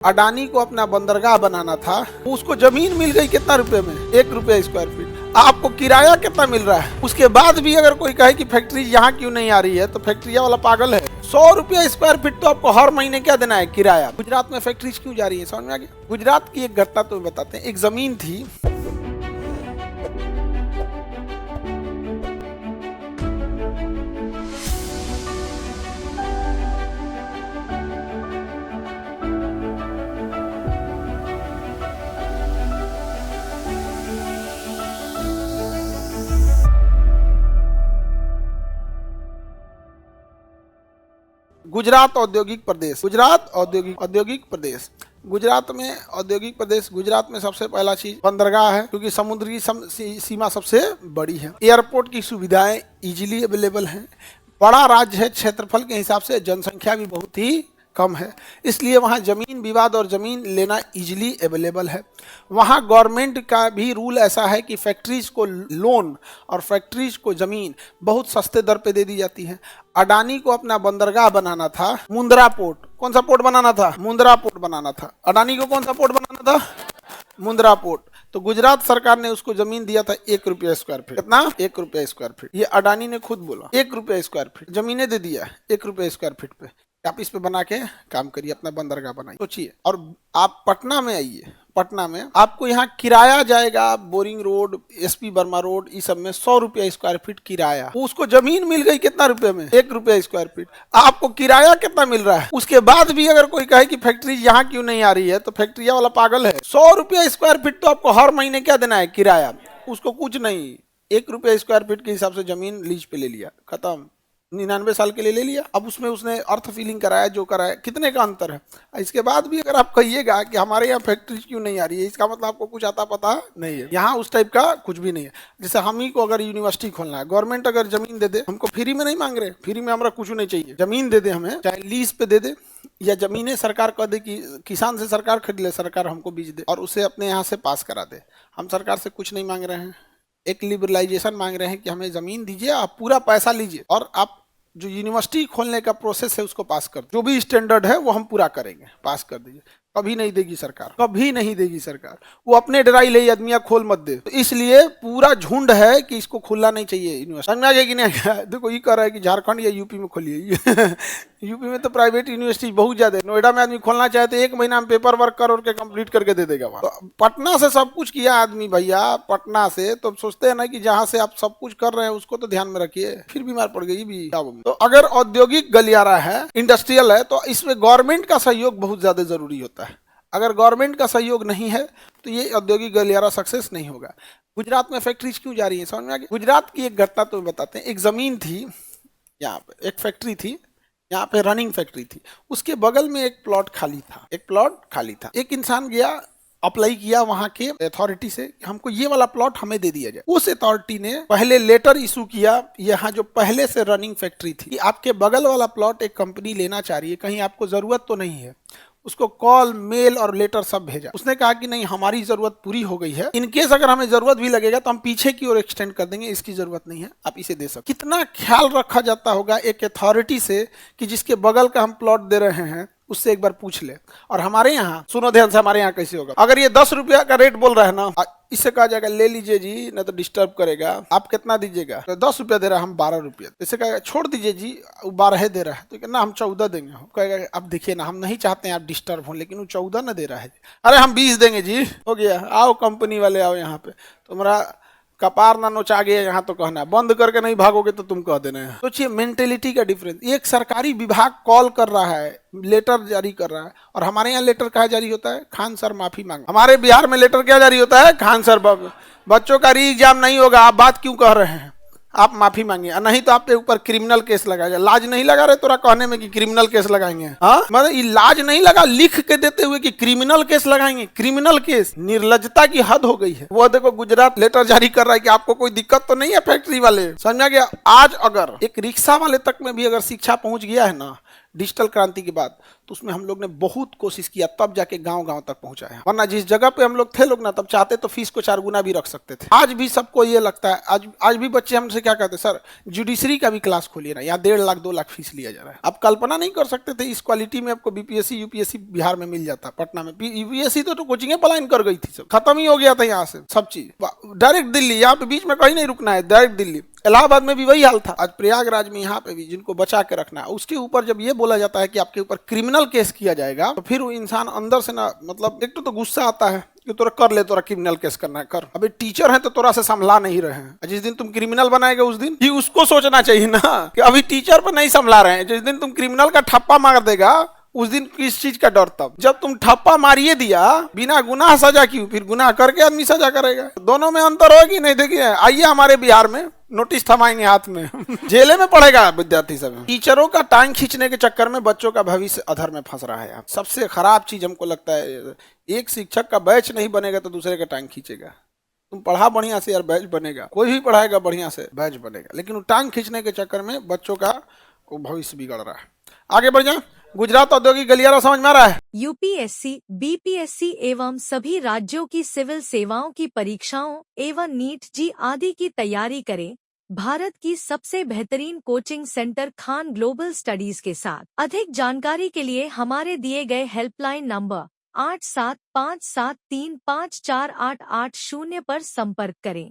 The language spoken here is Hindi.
अडानी को अपना बंदरगाह बनाना था, उसको जमीन मिल गई कितना रुपए में? 1 रुपया स्क्वायर फीट। आपको किराया कितना मिल रहा है? उसके बाद भी अगर कोई कहे कि फैक्ट्री यहाँ क्यों नहीं आ रही है, तो फैक्ट्रिया वाला पागल है। 100 रुपया स्क्वायर फीट तो आपको हर महीने क्या देना है किराया। गुजरात में फैक्ट्रीज क्यों जा रही है, समझ में आ गया? गुजरात की एक घटना तो बताते हैं। एक जमीन थी, गुजरात औद्योगिक प्रदेश, गुजरात औद्योगिक प्रदेश। गुजरात में औद्योगिक प्रदेश, गुजरात में सबसे पहला चीज बंदरगाह है, क्योंकि समुद्री सीमा सबसे बड़ी है। एयरपोर्ट की सुविधाएं इजीली अवेलेबल हैं। बड़ा राज्य है, क्षेत्रफल के हिसाब से जनसंख्या भी बहुत ही कम है, इसलिए वहाँ जमीन विवाद और जमीन लेना इजीली अवेलेबल है। वहाँ गवर्नमेंट का भी रूल ऐसा है कि फैक्ट्रीज को लोन और फैक्ट्रीज को जमीन बहुत सस्ते दर पे दे दी जाती है। अडानी को अपना बंदरगाह बनाना था, मुंद्रा पोर्ट। कौन सा पोर्ट बनाना था? मुंद्रा पोर्ट बनाना था। अडानी को कौन सा पोर्ट बनाना था? मुंद्रा पोर्ट। तो गुजरात सरकार ने उसको जमीन दिया था 1 रुपया स्क्वायर फीट। कितना? 1 रुपया स्क्वायर फीट। ये अडानी ने खुद बोला, 1 रुपया स्क्वायर फीट जमीनें दे दिया 1 रुपया स्क्वायर फीट पे। आप इस पे बना के काम करिए, अपना बंदरगाह बनाइए। सोचिए, और आप पटना में आइए, पटना में आपको यहाँ किराया जाएगा, boring road, SP Verma road, इस सब में 100 रुपया स्क्वायर फीट किराया। उसको जमीन मिल गई कितना रुपए में? 1 रुपया स्क्वायर फीट। आपको किराया कितना मिल रहा है? उसके बाद भी अगर कोई कहे कि फैक्ट्री यहाँ क्यों नहीं आ रही है, तो फैक्ट्रिया वाला पागल है। 100 रुपया स्क्वायर फीट तो आपको हर महीने क्या देना है किराया, उसको कुछ नहीं। 1 रुपया स्क्वायर फीट के हिसाब से जमीन लीज पे ले लिया, खत्म। 99 साल के लिए ले लिया। अब उसमें उसने अर्थ फीलिंग कराया, जो कराया, कितने का अंतर है। इसके बाद भी अगर आप कहिएगा कि हमारे यहाँ फैक्ट्री क्यों नहीं आ रही है, इसका मतलब आपको कुछ आता पता नहीं है। यहाँ उस टाइप का कुछ भी नहीं है। जैसे हम ही को अगर यूनिवर्सिटी खोलना है, गवर्नमेंट अगर जमीन दे दे, हमको फ्री में नहीं मांग रहे, फ्री में हमारा कुछ नहीं चाहिए, जमीन दे दे हमें, चाहे लीज पे दे दे या जमीनें सरकार कह दे कि किसान से सरकार खरीद ले, सरकार हमको बीज दे और उसे अपने यहाँ से पास करा दे। हम सरकार से कुछ नहीं मांग रहे हैं, एक लिबरलाइजेशन मांग रहे हैं कि हमें जमीन दीजिए, आप पूरा पैसा लीजिए और आप जो यूनिवर्सिटी खोलने का प्रोसेस है उसको पास कर, जो भी स्टैंडर्ड है वो हम पूरा करेंगे, पास कर दीजिए। कभी नहीं देगी सरकार, कभी नहीं देगी सरकार। वो अपने डराई ले आदमिया खोल मत दे। तो इसलिए पूरा झुंड है कि इसको खुलना नहीं चाहिए यूनिवर्सिटी। समझ में आ गया कि नहीं? देखो ये कह रहा है कि झारखंड या यूपी में खोलिए। यूपी में तो प्राइवेट यूनिवर्सिटी बहुत ज्यादा है। नोएडा में आदमी खोलना चाहे तो 1 महीना में पेपर वर्क कर के कंप्लीट करके दे देगा वहाँ। तो पटना से सब कुछ किया आदमी भैया, पटना से। तो सोचते हैं ना कि जहाँ से आप सब कुछ कर रहे हैं उसको तो ध्यान में रखिए। फिर बीमार पड़ गई भी। तो अगर औद्योगिक गलियारा है, इंडस्ट्रियल है, तो इसमें गवर्नमेंट का सहयोग बहुत ज्यादा जरूरी होता है। अगर गवर्नमेंट का सहयोग नहीं है तो ये औद्योगिक गलियारा सक्सेस नहीं होगा। गुजरात में फैक्ट्रीज क्यों जा रही है, समझ में आ गया? गुजरात की एक घटना तो बताते हैं। एक जमीन थी, यहाँ पे एक फैक्ट्री थी, यहाँ पे रनिंग फैक्ट्री थी, उसके बगल में एक प्लॉट खाली था, एक प्लॉट खाली था। एक इंसान गया, अप्लाई किया वहां के अथॉरिटी से, हमको ये वाला प्लॉट हमें दे दिया जाए। उस अथॉरिटी ने पहले लेटर इशू किया, यहाँ जो पहले से रनिंग फैक्ट्री थी, आपके बगल वाला प्लॉट एक कंपनी लेना चाह रही है, कहीं आपको जरूरत तो नहीं है। उसको कॉल, मेल और लेटर सब भेजा। उसने कहा कि नहीं, हमारी जरूरत पूरी हो गई है, इनकेस अगर हमें जरूरत भी लगेगा तो हम पीछे की ओर एक्सटेंड कर देंगे, इसकी जरूरत नहीं है, आप इसे दे सकते। कितना ख्याल रखा जाता होगा एक अथॉरिटी से कि जिसके बगल का हम प्लॉट दे रहे हैं उससे एक बार पूछ ले। और हमारे यहाँ सुनो ध्यान से, हमारे यहाँ कैसे होगा, अगर ये 10 रुपया का रेट बोल रहा है ना, इससे कहा जाएगा ले लीजिए जी, न तो डिस्टर्ब करेगा। आप कितना दीजिएगा? तो 10 रुपया दे रहा है, हम 12 रुपया। इससे कहेगा छोड़ दीजिए जी, वो 12 दे रहा है, तो कहना हम 14 देंगे। कहेगा अब देखिए ना, हम नहीं चाहते हैं आप डिस्टर्ब हो, लेकिन वो 14 ना दे रहा है। अरे हम 20 देंगे जी, हो गया, आओ कंपनी वाले आओ यहाँ पे, तुम्हारा कपार ना नोचा गया यहाँ तो कहना, बंद करके नहीं भागोगे तो तुम कह देना है। सोचिए मेंटेलिटी का डिफरेंस। एक सरकारी विभाग कॉल कर रहा है, लेटर जारी कर रहा है, और हमारे यहाँ लेटर क्या जारी होता है? खान सर माफी मांग। हमारे बिहार में लेटर क्या जारी होता है? खान सर बच्चों का री एग्जाम नहीं होगा, आप बात क्यों कह रहे हैं, आप माफी मांगिए, नहीं तो आपके ऊपर क्रिमिनल केस लगाएगा। लाज नहीं लगा रहे तोरा कहने में कि क्रिमिनल केस लगाएंगे? हाँ, मतलब ये लाज नहीं लगा लिख के देते हुए कि क्रिमिनल केस लगाएंगे? क्रिमिनल केस, निर्लजता की हद हो गई है। वो देखो गुजरात लेटर जारी कर रहा है कि आपको कोई दिक्कत तो नहीं है फैक्ट्री वाले, समझा गया? आज अगर एक रिक्शा वाले तक में भी अगर शिक्षा पहुंच गया है ना, डिजिटल क्रांति के बाद, तो उसमें हम लोग ने बहुत कोशिश किया, तब जाके गांव गांव तक पहुंचा है। वरना जिस जगह पे हम लोग थे लोग ना, तब चाहते तो फीस को 4 गुना भी रख सकते थे। आज भी सबको ये लगता है, आज भी बच्चे हमसे क्या कहते हैं, सर जुडिशरी का भी क्लास खोलिए ना, यहाँ 1.5 लाख 2 लाख फीस लिया जा रहा है। आप कल्पना नहीं कर सकते थे इस क्वालिटी में आपको बीपीएससी यूपीएससी बिहार में मिल जाता। पटना में यूपीएससी तो कोचिंग पलायन कर गई थी, सब खत्म ही हो गया था यहाँ से सब चीज। डायरेक्ट दिल्ली, यहाँ पे बीच में कहीं नहीं रुकना है, डायरेक्ट दिल्ली। इलाहाबाद में भी वही हाल था। आज प्रयागराज में यहाँ पे भी जिनको बचा के रखना है, उसके ऊपर जब ये बोला जाता है कि आपके ऊपर क्रिमिनल केस किया जाएगा, तो फिर वो इंसान अंदर से ना, मतलब एक तो गुस्सा आता है कि तोरा कर ले, तोरा क्रिमिनल केस करना है कर। अबे टीचर है तो तोरा से संभला नहीं रहे हैं, जिस दिन तुम क्रिमिनल बनाएगा उस दिन ही उसको सोचना चाहिए ना कि अभी टीचर पर नहीं संभला रहे हैं। जिस दिन तुम क्रिमिनल का ठप्पा मार देगा उस दिन किस चीज का डर? तब जब तुम ठप्पा मारिए दिया बिना गुनाह सजा क्यों? फिर गुनाह करके आदमी सजा करेगा। दोनों में अंतर होगी नहीं? देखिए आइए हमारे बिहार में नोटिस थमाएंगे हाथ में जेले में पड़ेगा विद्यार्थी सब। टीचरों का टांग खींचने के चक्कर में बच्चों का भविष्य अधर में फंस रहा है। सबसे खराब चीज हमको लगता है, एक शिक्षक का बैच नहीं बनेगा तो दूसरे का टांग खींचेगा। तुम पढ़ा बढ़िया से यार, बैच बनेगा, कोई भी पढ़ाएगा बढ़िया से बैच बनेगा, लेकिन वो टांग खींचने के चक्कर में बच्चों का भविष्य बिगड़ रहा है। आगे बढ़ जाए। गुजरात औद्योगिक गलियारा समझ में आ रहा है? यूपीएससी, बीपीएससी एवं सभी राज्यों की सिविल सेवाओं की परीक्षाओं एवं नीट जी आदि की तैयारी करें भारत की सबसे बेहतरीन coaching centre Khan global studies के साथ। अधिक जानकारी के लिए हमारे दिए गए हेल्पलाइन नंबर 8757354880 पर संपर्क करें।